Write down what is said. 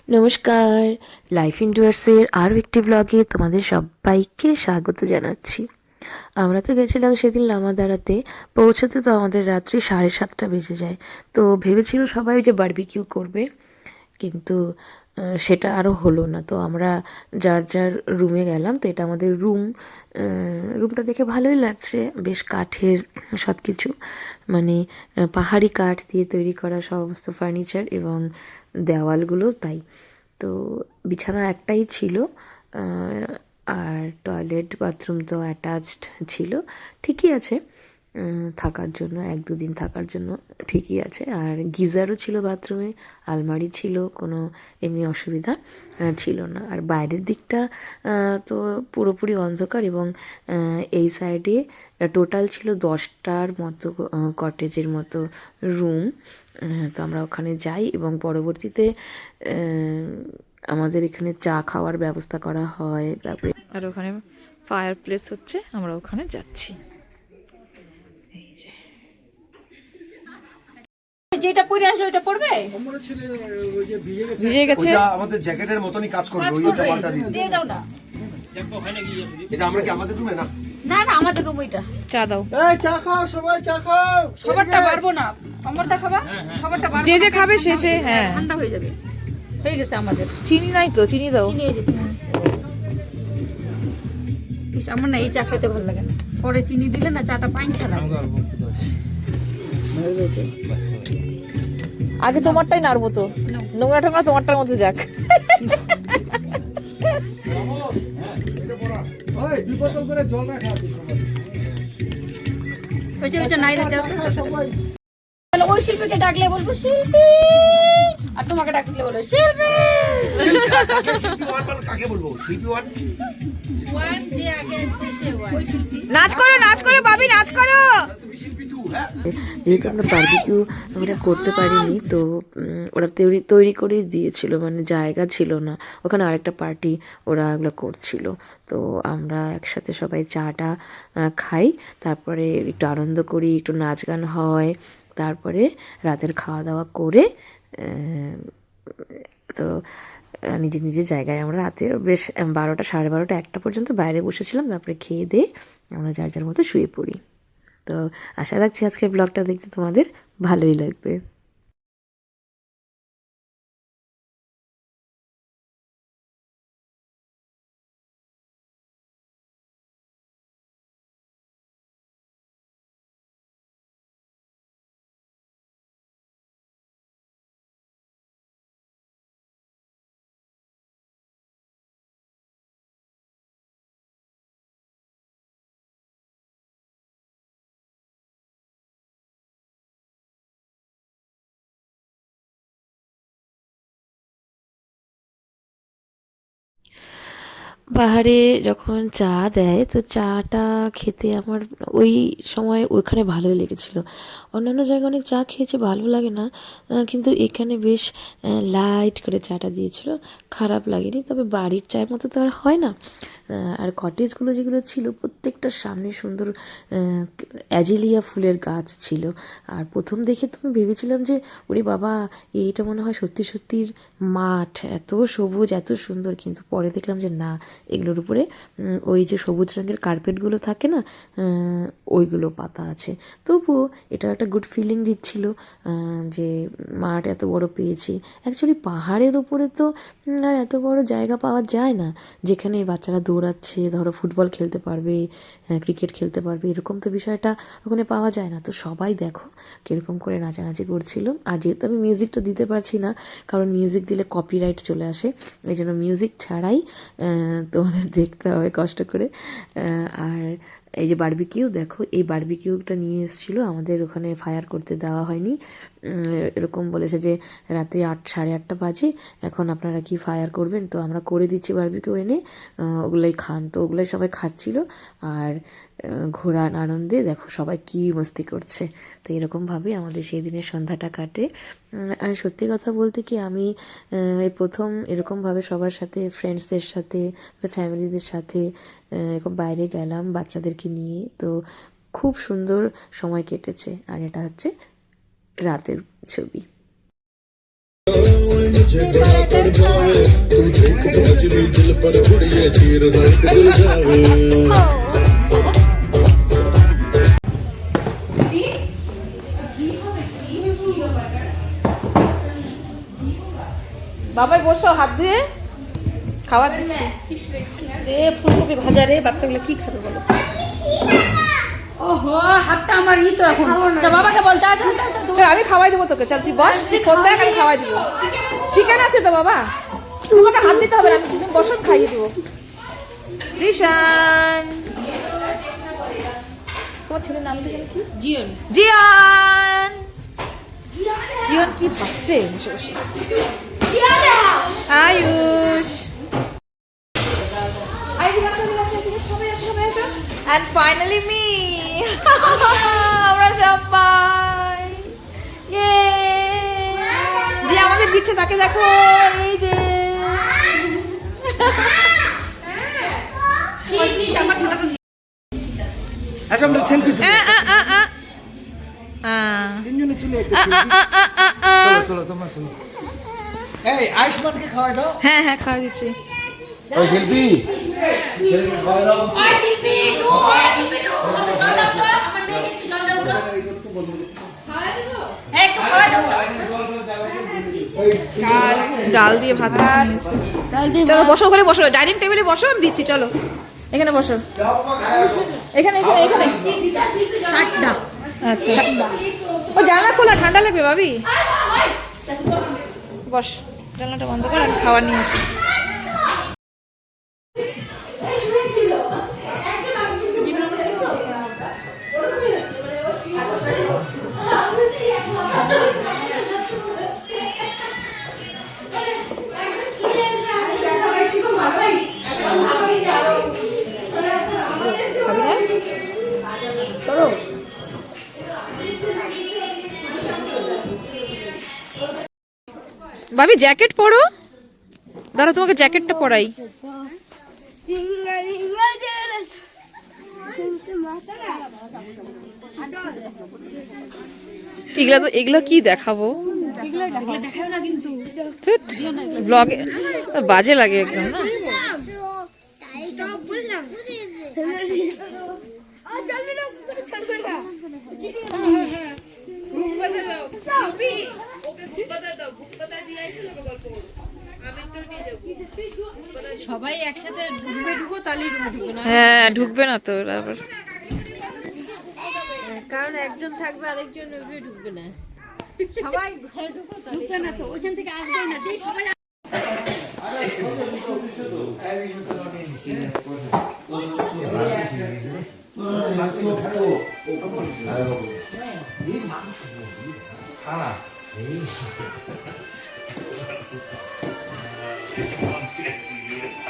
নমস্কার, লাইফ ইন্ডোয়ার্সের আরও একটি ব্লগে তোমাদের সবাইকে স্বাগত জানাচ্ছি। আমরা তো গেছিলাম সেদিন লামাদারাতে, পৌঁছতে তো আমাদের রাত্রি 7:30 বেজে যায়। তো ভেবেছিল সবাই যে বারবিকিউ করবে, কিন্তু সেটা আরও হলো না। তো আমরা যার যার রুমে গেলাম। তো এটা আমাদের রুমটা দেখে ভালোই লাগছে, বেশ কাঠের সব কিছু, মানে পাহাড়ি কাঠ দিয়ে তৈরি করা সমস্ত ফার্নিচার, এবং দেওয়ালগুলোও তাই। তো বিছানা একটাই ছিল, আর টয়লেট বাথরুম তো অ্যাটাচড ছিল। ঠিকই আছে, থাকার জন্য 1-2 দিন থাকার জন্য ঠিকই আছে। আর গিজারও ছিল বাথরুমে, আলমারি ছিল, কোনো এমনি অসুবিধা ছিল না। আর বাইরের দিকটা তো পুরোপুরি অন্ধকার, এবং এই সাইডে টোটাল ছিল 10টার মতো কটেজের মতো রুম। তো আমরা ওখানে যাই, এবং পরবর্তীতে আমাদের এখানে চা খাওয়ার ব্যবস্থা করা হয়। তারপরে আর ওখানে ফায়ার প্লেস হচ্ছে, আমরা ওখানে যাচ্ছি। এই যে যেটা পরে আসলো ওটা পড়বে, আমরা ছেলে ওই যে ভিজে গেছে। ওইটা আমাদের জ্যাকেটের মতনই কাজ করবে, ওইটা পাল্টা দিয়ে দিয়ে দাও না। এটা আমরা কি আমাদের রুমে না? না না, আমাদের রুম ওইটা। চা দাও। এই চা খাও, সবাই চা খাও। সবারটা পারবো না, অমরটা খাবা, সবারটা পারবো যে যে না। খাবে শেষে, হ্যাঁ। ঠান্ডা হয়ে যাবে। হয়ে গেছে আমাদের। চিনি নাই তো, চিনি দাও। চিনি এই যে চিনি। ইস, আমার না এই চা খেতে ভালো লাগে না, পরে চিনি দিলে না চাটা পাইনছা লাগে। আগে তোমারটাই নাড়বো তো, নোংরা টোংরা তোমারটার মধ্যে যাক। ওই দুই বোতল করে জল রাখা আছে সবাই। ওই যে ওইটা নাই রে দাও তো। সবাই তাহলে ওই শিল্পীকে ডাকলে বলবো শিল্পী, আর তোমাকে ডাকলে বলবো শিল্পী। শিল্পী ওয়ান বল, কাকে বলবো? শিল্পী ওয়ান যে আগে এসছে সে ওই শিল্পী। নাচ করো, নাচ করো বাবি, নাচ করো। তুমি শিল্পী টু, হ্যাঁ? যেহেতু আমরা বারবিকিউ আমরা করতে পারিনি, তো ওরা তৈরি করেই দিয়েছিল, মানে জায়গা ছিল না ওখানে। আরেকটা পার্টি ওরা এগুলো করছিল। তো আমরা একসাথে সবাই চাটা খাই, তারপরে একটু আনন্দ করি, একটু নাচ গান হয়, তারপরে রাতের খাওয়া দাওয়া করে তো নিজের নিজের জায়গায় আমরা রাতে বেশ 12টা, 12:30, 1টা পর্যন্ত বাইরে বসেছিলাম। তারপরে খেয়ে দিয়ে আমরা যার যার মতো শুয়ে পড়ি। তো আশা রাখছি আজকের ব্লগটা দেখতে তোমাদের ভালোই লাগবে। পাহাড়ে যখন চা দেয়, তো চাটা খেতে আমার ওই সময় ওইখানে ভালোই লেগেছিল। অন্যান্য জায়গায় অনেক চা খেয়েছে, ভালো লাগে না, কিন্তু এখানে বেশ লাইট করে চাটা দিয়েছিল, খারাপ লাগেনি। তবে বাড়ির চায়ের মতো তো আর হয় না। আর কটেজগুলো যেগুলো ছিল, প্রত্যেকটার সামনে সুন্দর অ্যাজিলিয়া ফুলের গাছ ছিল। আর প্রথম দেখে তো আমি ভেবেছিলাম যে ওরে বাবা, এইটা মনে হয় সত্যি সত্যির মাঠ, এত সবুজ, এত সুন্দর। কিন্তু পরে দেখলাম যে না, এগুলোর উপরে ওই যে সবুজ রঙের কার্পেটগুলো থাকে না, ওইগুলো পাতা আছে। তবুও এটা একটা গুড ফিলিং দিচ্ছিল, যে মাঠ এত বড় পেয়েছি। অ্যাকচুয়ালি পাহাড়ের উপরে তো আর এত বড় জায়গা পাওয়া যায় না, যেখানে বাচ্চারা দৌড়াচ্ছে, ধরো ফুটবল খেলতে পারবে, ক্রিকেট খেলতে পারবে, এরকম তো বিষয়টা ওখানে পাওয়া যায় না। তো সবাই দেখো কীরকম করে নাচানাচি করছিল। আর যেহেতু আমি মিউজিকটা দিতে পারছি না, কারণ মিউজিক দিলে কপিরাইট চলে আসে, এই জন্য মিউজিক ছাড়াই তোমাদের দেখতে হবে কষ্ট করে। আর এই যে বারবিকিউ দেখো, এই বারবিকিউটা নিয়ে এসেছিলো, আমাদের ওখানে ফায়ার করতে দেওয়া হয়নি। এরকম বলেছে যে রাত্রি 8, 8:30 বাজে, এখন আপনারা কি ফায়ার করবেন? তো আমরা করে দিচ্ছি বারবিকিউ এনে, ওগুলোই খান। তো ওগুলোই সবাই খাচ্ছিল, আর ঘোরার আনন্দে দেখো সবাই কী মস্তি করছে। তো এরকমভাবেই আমাদের সেই দিনের সন্ধ্যাটা কাটে। আর সত্যি কথা বলতে কি, আমি এই প্রথম এরকমভাবে সবার সাথে, ফ্রেন্ডসদের সাথে, ফ্যামিলিদের সাথে এরকম বাইরে গেলাম বাচ্চাদেরকে নিয়ে। তো খুব সুন্দর সময় কেটেছে। আর এটা হচ্ছে রাতের ছবি। मुझे बड़ा तड़पावे तू देख तो आज भी दिल पर उड़िए तीर सनक जल जावे বাবাই বসো, হাত ধুয়ে খাবার দিচ্ছি। রে ফুলকপি ভাজা রে, বাচ্চাগুলো কি খাবে বলো? ওহো, হাতটা আমার ই তো এখন। যা বাবাকে বল, যা যা যা যা। চল আমি খাওয়াই দেবো তোকে, চল তুই বস, তুই ফোন দেখ আমি খাওয়াই দিব। চিকেন আছে তো বাবা, তোমাকে হাত দিতে হবে না, আমি তুমি বসন খাইয়ে দেবো। রিশান, তোমার ছেলের নাম কি? জিয়ন। জিয়ান, জিয়ান কি পাচ্ছে বসে বসে। Ayush, and finally me. আমরা সবাই যে আমাদের দিচ্ছে তাকে দেখো, এই যে আচ্ছা আমরা সেলফি তিনজনে তুলে একটা selfie। চলো তোমরা তুলো। এই আয়ুষ্মানকে খাওয়াই দাও। হ্যাঁ হ্যাঁ খাওয়া দিচ্ছি। ওই শিল্পী খাওয়াই দাও। ওই শিল্পী টু, ওই শিল্পী টু, ওকে জল দাও তো, আমার মেয়েকে একটু জল দাও তো। খাওয়া দেব? হ্যাঁ, একটু খাওয়া দাও তো। ডাল দিয়ে ভাত বানিয়েছি। চলো বসো, ওখানে বসো, ডাইনিং টেবিলে বসো, আমি দিচ্ছি। চলো এখানে বসো, এখানে এখানে এখানে। ষাটটা। আচ্ছা, ও জানলা খোলা, ঠান্ডা লাগবে ভাবি। বস, জানলাটা বন্ধ কর, আমি খাবার নিয়ে আসি। খাবি না? সরো। ভাবি জ্যাকেট পরো, দাঁড়া তোমাকে জ্যাকেটটা পরাই। এগুলো কি দেখাবো? দেখাও না কিন্তু। ব্লগে বাজে লাগে একদম না। সবাই একসাথে রুমে ঢুকো, তাহলেই রুমে ঢুকবে না। হ্যাঁ ঢুকবে না তো ওরা আবার। কারণ একজন থাকবে, আরেকজন রুমে ঢুকবে না। সবাই ঘরে ঢুকো, ঢুকবে না তো, ওইখান থেকে আসবে না। যে সবাই খানা